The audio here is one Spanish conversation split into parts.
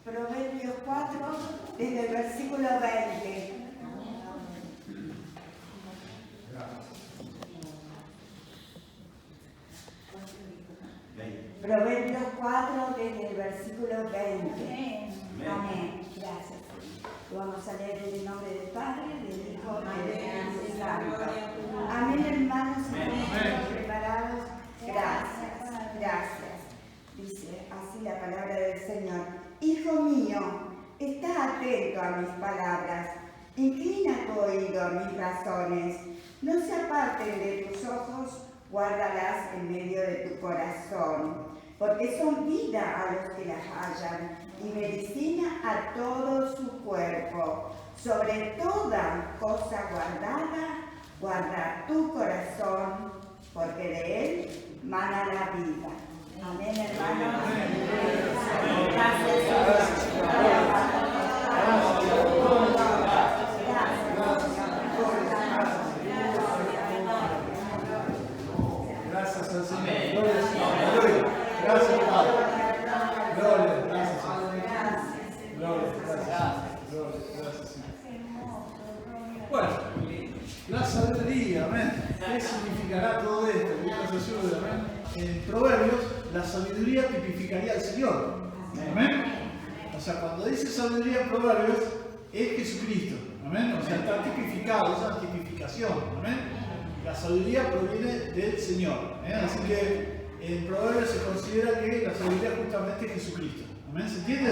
Proverbios 4, desde el versículo 20. Proverbios 4, desde el versículo 20. Amén. Gracias. Lo vamos a leer en el nombre del Padre, del Hijo y del Espíritu Santo. Amén, hermanos. ¿Estamos preparados? Gracias. Gracias. Dice así la palabra del Señor. Hijo mío, está atento a mis palabras. Inclina tu oído a mis razones. No se aparten de tus ojos, guárdalas en medio de tu corazón, porque son vida a los que las hallan y medicina a todo su cuerpo. Sobre toda cosa guardada, guarda tu corazón, porque de él mana la vida. Amén, hermanos. Gracias al Señor. Gracias, Padre. Gloria, gracias, Señor. Gloria, gracias, Señor. Bueno, la sabiduría, amén. ¿Qué significará todo esto? Que Dios nos ayude, amén. En Proverbios, la sabiduría tipificaría al Señor. Amén. O sea, cuando dice sabiduría en Proverbios, es Jesucristo. Amén. O sea, está tipificado, es una tipificación. Amén. La sabiduría proviene del Señor. Así que en Proverbios se considera que la sabiduría justamente es Jesucristo. ¿Amén? ¿Se entiende?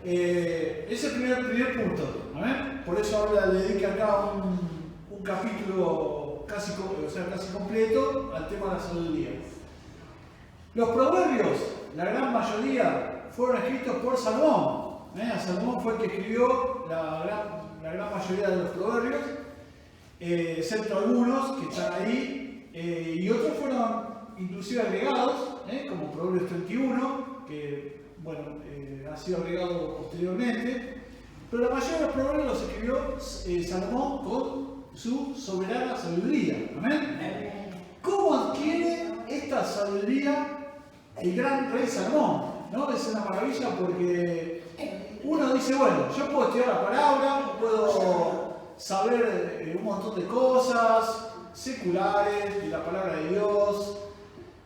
Ese es el primer punto. ¿Amén? Por eso ahora le dedica acá un capítulo casi completo al tema de la sabiduría. Los proverbios, la gran mayoría, fueron escritos por Salomón. Salomón fue el que escribió la gran mayoría de los proverbios. Excepto algunos que están ahí, y otros fueron inclusive agregados, como Proverbios 31, que bueno, ha sido agregado posteriormente, pero la mayoría de los proverbios los escribió Salomón con su soberana sabiduría. ¿Amén? ¿Cómo adquiere esta sabiduría el gran rey Salomón? ¿No? Es una maravilla porque uno dice, bueno, yo puedo estudiar la palabra, puedo saber un montón de cosas seculares, de la palabra de Dios,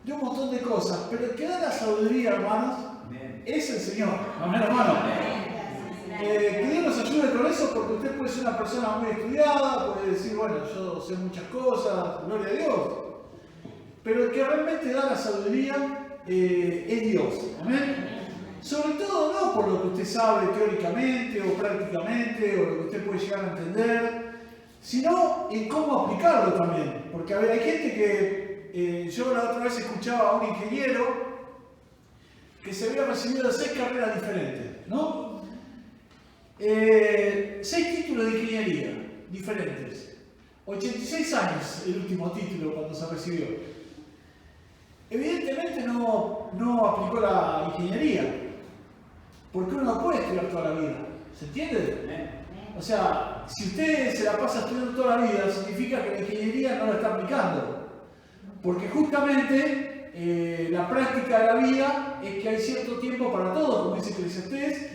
de un montón de cosas, pero el que da la sabiduría, hermanos, es el Señor. Amén, hermano. Que Dios nos ayude con eso, porque usted puede ser una persona muy estudiada, puede decir, bueno, yo sé muchas cosas, gloria a Dios, pero el que realmente da la sabiduría es Dios. Amén. Sobre todo no por lo que usted sabe teóricamente o prácticamente o lo que usted puede llegar a entender, sino en cómo aplicarlo también. Porque a ver, hay gente que, yo la otra vez escuchaba a un ingeniero que se había recibido de 6 carreras diferentes, ¿no? 6 títulos de ingeniería diferentes. 86 años el último título cuando se recibió. Evidentemente no aplicó la ingeniería. Porque uno no puede estudiar toda la vida, ¿se entiende? O sea, si usted se la pasa estudiando toda la vida, significa que la ingeniería no la está aplicando. Porque justamente la práctica de la vida es que hay cierto tiempo para todo, como dice Eclesiastés.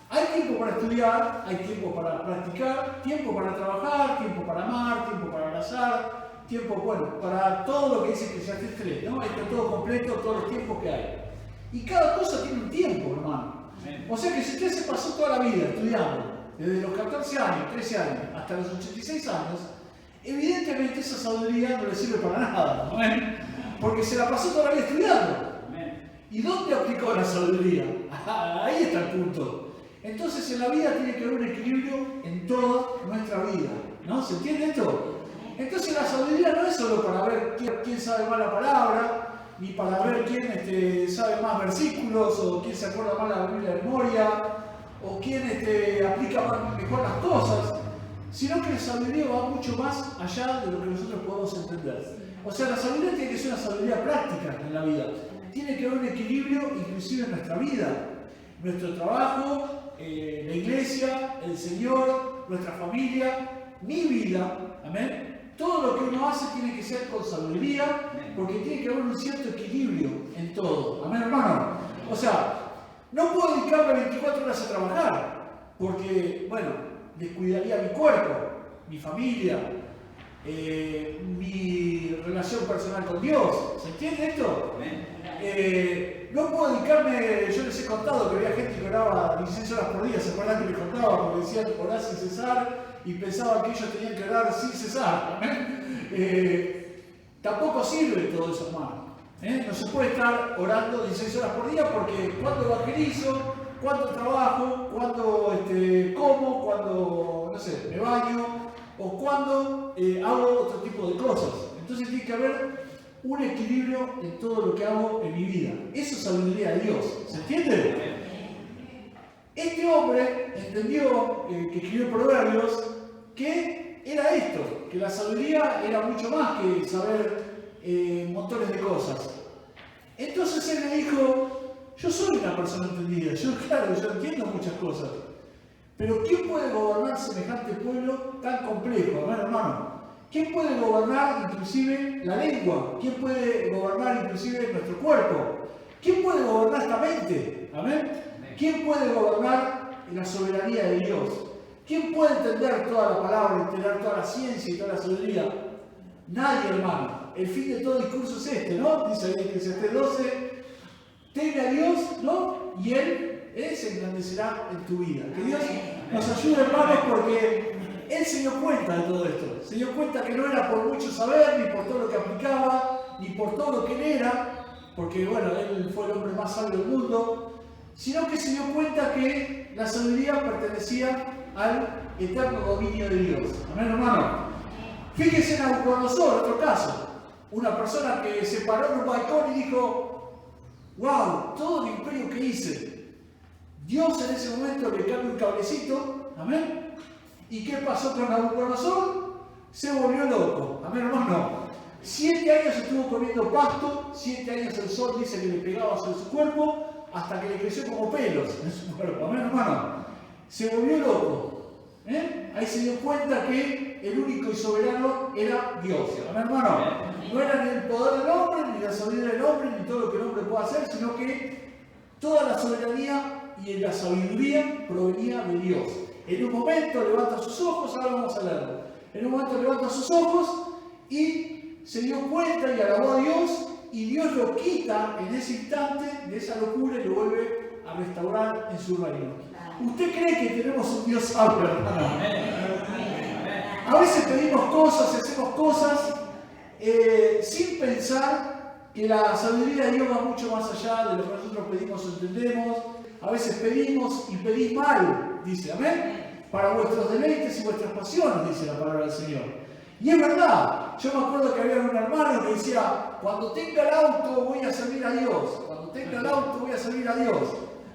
Hay tiempo para estudiar, hay tiempo para practicar, tiempo para trabajar, tiempo para amar, tiempo para abrazar, tiempo, bueno, para todo lo que dice Eclesiastés 3, ¿no? Está todo completo, todos los tiempos que hay. Y cada cosa tiene un tiempo, hermano. O sea que si usted se pasó toda la vida estudiando, desde los 14 años, 13 años, hasta los 86 años, evidentemente esa sabiduría no le sirve para nada, ¿no? Porque se la pasó toda la vida estudiando. ¿Y dónde aplicó la sabiduría? Ahí está el punto. Entonces en la vida tiene que haber un equilibrio en toda nuestra vida, ¿no? ¿Se entiende esto? Entonces la sabiduría no es solo para ver quién sabe más la palabra, ni para ver quién sabe más versículos, o quién se acuerda más la Biblia de memoria, o quién aplica mejor las cosas, sino que la sabiduría va mucho más allá de lo que nosotros podemos entender. O sea, la sabiduría tiene que ser una sabiduría práctica en la vida. Tiene que haber un equilibrio inclusive en nuestra vida, nuestro trabajo, la iglesia, el Señor, nuestra familia, mi vida, amén. Todo lo que uno hace tiene que ser con sabiduría, porque tiene que haber un cierto equilibrio en todo. Amén, hermano. O sea, No puedo dedicarme 24 horas a trabajar, porque, bueno, descuidaría mi cuerpo, mi familia, mi relación personal con Dios. ¿Se entiende esto? No puedo dedicarme, yo les he contado que había gente que oraba 16 horas por día, ¿se acuerdan que les contaba? Porque decían orar sin cesar y pensaban que ellos tenían que orar sin cesar. Tampoco sirve todo eso, hermano. No se puede estar orando 16 horas por día porque cuando evangelizo, cuando trabajo, cuando como, cuando, no sé, me baño o cuando hago otro tipo de cosas. Entonces tiene que haber un equilibrio en todo lo que hago en mi vida. Eso es sabiduría de Dios. ¿Se entiende? Este hombre entendió, que escribió Proverbios, que era esto, que la sabiduría era mucho más que saber montones de cosas. Entonces él me dijo, yo soy una persona entendida, yo entiendo muchas cosas, pero ¿quién puede gobernar semejante pueblo tan complejo, hermano? ¿Quién puede gobernar inclusive la lengua? ¿Quién puede gobernar inclusive nuestro cuerpo? ¿Quién puede gobernar esta mente? ¿Amén? ¿Quién puede gobernar la soberanía de Dios? ¿Quién puede entender toda la palabra, entender toda la ciencia y toda la sabiduría? Nadie, hermano. El fin de todo discurso es este, ¿no? Dice ahí en Eclesiastés 12, teme a Dios, ¿no? Y Él se engrandecerá en tu vida. Que Dios nos ayude, hermanos, porque Él se dio cuenta de todo esto. Se dio cuenta que no era por mucho saber, ni por todo lo que aplicaba, ni por todo lo que Él era, porque, bueno, Él fue el hombre más sabio del mundo, sino que se dio cuenta que la sabiduría pertenecía al eterno dominio de Dios. Amén, hermano. Fíjese en Nabucodonosor, otro caso. Una persona que se paró en un balcón y dijo, wow, todo el imperio que hice. Dios en ese momento le cambia un cablecito, amén. ¿Y qué pasó con Nabucodonosor? Se volvió loco, amén, hermano. 7 años estuvo comiendo pasto, 7 años el sol dice que le pegaba sobre su cuerpo, hasta que le creció como pelos en su cuerpo, amén, hermano. Se volvió loco. Ahí se dio cuenta que el único y soberano era Dios. ¿Amén, hermano? No era ni el poder del hombre, ni la sabiduría del hombre, ni todo lo que el hombre puede hacer, sino que toda la soberanía y la sabiduría provenía de Dios. En un momento levanta sus ojos, ahora vamos a leerlo. En un momento levanta sus ojos y se dio cuenta y alabó a Dios, y Dios lo quita en ese instante de esa locura y lo vuelve a restaurar en su reino. ¿Usted cree que tenemos un Dios sabio, hermano? A veces pedimos cosas, hacemos cosas sin pensar que la sabiduría de Dios va mucho más allá de lo que nosotros pedimos o entendemos. A veces pedimos y pedís mal, dice, amén, para vuestros deleites y vuestras pasiones, dice la palabra del Señor. Y es verdad, yo me acuerdo que había un hermano que decía, cuando tenga el auto voy a servir a Dios, cuando tenga el auto voy a servir a Dios.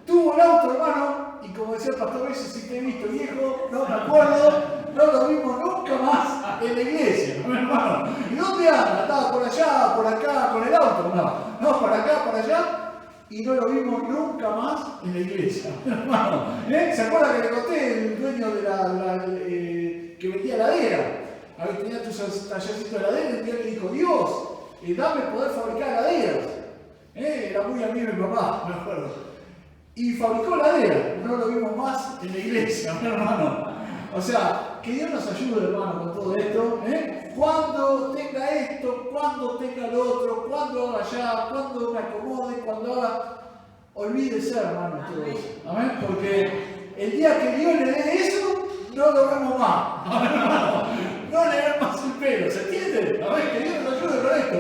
Tuvo el auto, hermano, y como decía el pastor Reyes, si te he visto viejo, no me acuerdo, no lo vimos nunca más en la iglesia, ¿no, hermano? ¿Y dónde anda? Estaba por allá, por acá, con el auto, no, para acá, para allá, y no lo vimos nunca más en la iglesia, hermano. ¿Se acuerda que le conté el dueño de que vendía heladera? Ahí tenía tu tallercito de heladera y un día le dijo, Dios, dame poder fabricar heladeras. Era muy amigo de mi papá, me acuerdo. Y fabricó heladera, no lo vimos más en la iglesia, mi hermano. O sea, que Dios nos ayude, hermano, con todo esto. Cuando tenga esto, cuando tenga lo otro, cuando haga allá, cuando me acomode, cuando haga... Olvídese, hermano, todo eso. Amén. Porque el día que Dios le dé eso, no lo vemos más. Amén, hermano. No le den más el pelo, ¿se entiende? Amén, que Dios nos ayude con esto.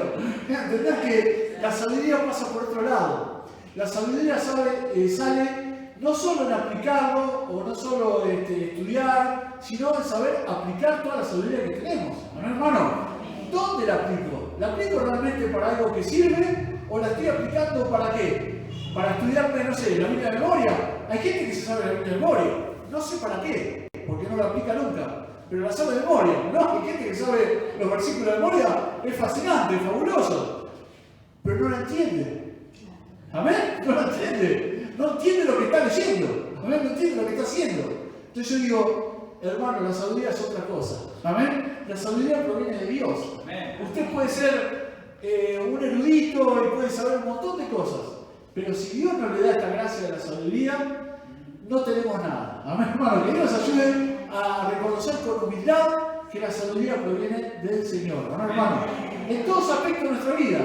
Entender que la sabiduría pasa por otro lado. La sabiduría sale no solo en aplicarlo o no solo estudiar, sino en saber aplicar toda la sabiduría que tenemos. ¿No, hermano? ¿Dónde la aplico? ¿La aplico realmente para algo que sirve o la estoy aplicando para qué? Para estudiarme, no sé, la Biblia de memoria. Hay gente que se sabe la Biblia de memoria. No sé para qué, porque no la aplica nunca. Pero la sabe de memoria, ¿no? Hay gente que sabe los versículos de memoria. Es fascinante, es fabuloso. Pero no la entiende. ¿Amén? No lo entiende. No entiende lo que está leyendo. ¿Amén? No entiende lo que está haciendo. Entonces yo digo, hermano, la sabiduría es otra cosa. ¿Amén? La sabiduría proviene de Dios. Amén. Usted puede ser un erudito y puede saber un montón de cosas. Pero si Dios no le da esta gracia de la sabiduría, no tenemos nada. Amén, hermano. Que Dios nos ayude a reconocer con humildad que la sabiduría proviene del Señor. Amén, hermano. En todos aspectos de nuestra vida,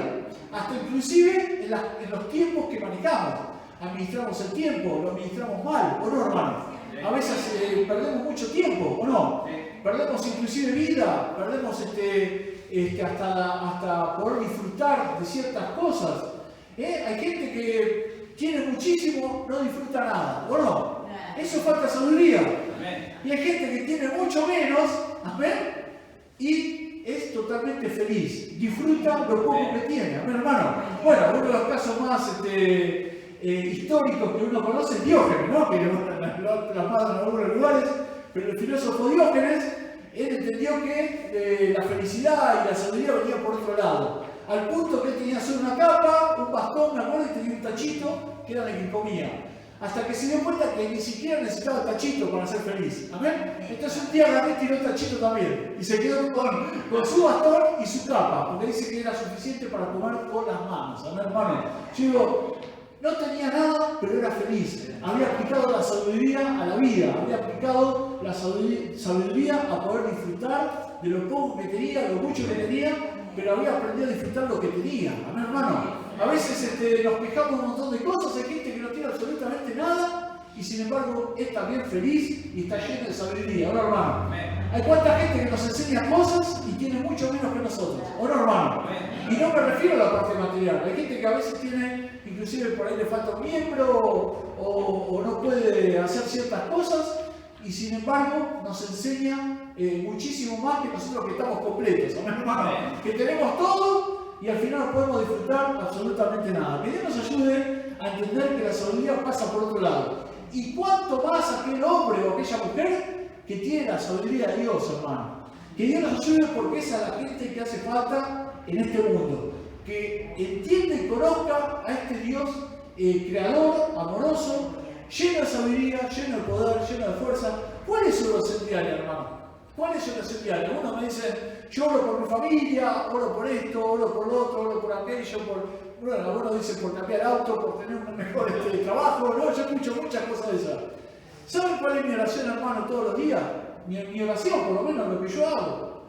hasta inclusive en los tiempos que manejamos. Administramos el tiempo, lo administramos mal, ¿o no, hermano? A veces perdemos mucho tiempo, ¿o no? Perdemos inclusive vida, perdemos hasta poder disfrutar de ciertas cosas. Hay gente que tiene muchísimo, no disfruta nada, ¿o no? Eso falta sabiduría. Y hay gente que tiene mucho menos, amén, y es totalmente feliz, disfruta lo poco que tiene, amén, hermano. Bueno, uno de los casos más históricos que uno conoce es Diógenes, ¿no? Que lo plasmado en algunos lugares, pero el filósofo Diógenes, él entendió que la felicidad y la sabiduría venían por otro lado, al punto que él tenía solo una capa, un bastón, me acuerdo, y tenía un tachito que era el que comía. Hasta que se dio cuenta que ni siquiera necesitaba el tachito para ser feliz. ¿Amén? Entonces un día agarré y tiró el tachito también. Y se quedó con su bastón y su capa, porque dice que era suficiente para comer con las manos. ¿Amén, hermano? Yo digo, no tenía nada, pero era feliz. Había aplicado la sabiduría a la vida. Había aplicado la sabiduría a poder disfrutar de lo poco que tenía, de lo mucho que tenía, pero había aprendido a disfrutar lo que tenía. ¿Amén, hermano? A veces nos quejamos un montón de cosas, hay gente que no tiene absolutamente nada y sin embargo es también feliz y está llena de sabiduría. ¿O no, hermano? Hay cuánta gente que nos enseña cosas y tiene mucho menos que nosotros. ¿O no, hermano? Y no me refiero a la parte material. Hay gente que a veces tiene, inclusive por ahí le falta un miembro o no puede hacer ciertas cosas y sin embargo nos enseña muchísimo más que nosotros que estamos completos. ¿O no, hermano? Que tenemos todo y al final no podemos disfrutar absolutamente nada. Que Dios nos ayude a entender que la sabiduría pasa por otro lado. Y cuánto más aquel hombre o aquella mujer que tiene la sabiduría de Dios, hermano. Que Dios nos ayude porque esa es la gente que hace falta en este mundo. Que entiende y conozca a este Dios creador, amoroso, lleno de sabiduría, lleno de poder, lleno de fuerza. ¿Cuáles son los esenciales, hermano? ¿Cuáles son los esenciales? Uno me dice, yo oro por mi familia, oro por esto, oro por lo otro, oro por aquello, bueno, algunos dicen por cambiar auto, por tener un mejor trabajo, no, yo escucho muchas cosas de esas. ¿Saben cuál es mi oración, hermano, todos los días? Mi oración, por lo menos lo que yo hago.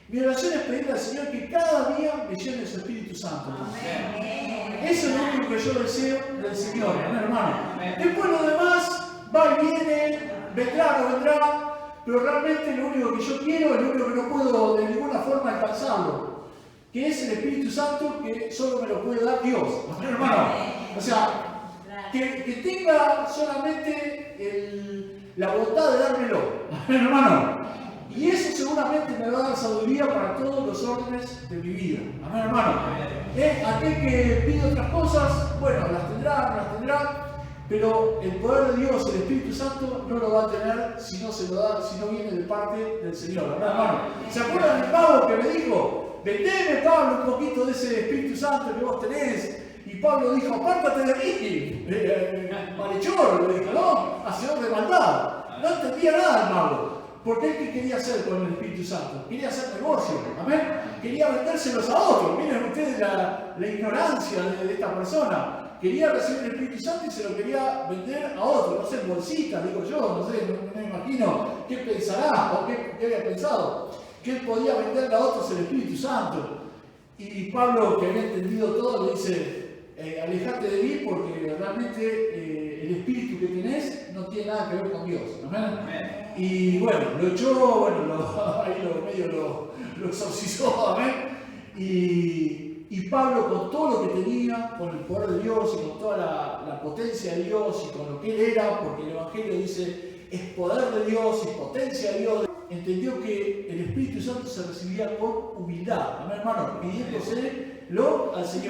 Mi oración es pedirle al Señor que cada día me llene de su Espíritu Santo. Amén. Eso es lo único que yo deseo del Señor, hermano. Después lo demás va y viene, vendrá, no vendrá. Pero realmente lo único que yo quiero es lo único que no puedo de ninguna forma alcanzarlo, que es el Espíritu Santo que solo me lo puede dar Dios, hermano. O sea, que tenga solamente la voluntad de dármelo, hermano. Y eso seguramente me va a dar sabiduría para todos los órdenes de mi vida, amén, hermano. Aquel que pide otras cosas, bueno, las tendrá, no las tendrá. Pero el poder de Dios, el Espíritu Santo, no lo va a tener si no se lo da, si no viene de parte del Señor, ¿verdad, hermano? ¿Se acuerdan del Pablo que me dijo, vendeme, Pablo, un poquito de ese Espíritu Santo que vos tenés? Y Pablo dijo, apártate de mí, malhechor, le dijo, no, hacedor de maldad. No entendía nada, Pablo. Porque él, ¿qué quería hacer con el Espíritu Santo? Quería hacer negocio, amén. Quería vendérselos a otros. Miren ustedes la ignorancia de esta persona. Quería recibir el Espíritu Santo y se lo quería vender a otro, no sé, en bolsitas, digo yo, no sé, no me imagino qué pensará o qué había pensado, que él podía venderle a otros el Espíritu Santo. Y Pablo, que había entendido todo, le dice, alejate de mí porque realmente el espíritu que tenés no tiene nada que ver con Dios. ¿Amén? Y bueno, lo echó, bueno, ahí lo exorcizó, amén. Y Pablo, con todo lo que tenía, con el poder de Dios y con toda la potencia de Dios y con lo que él era, porque el Evangelio dice, es poder de Dios y potencia de Dios, entendió que el Espíritu Santo se recibía con humildad, amén, hermano, pidiéndoselo al Señor.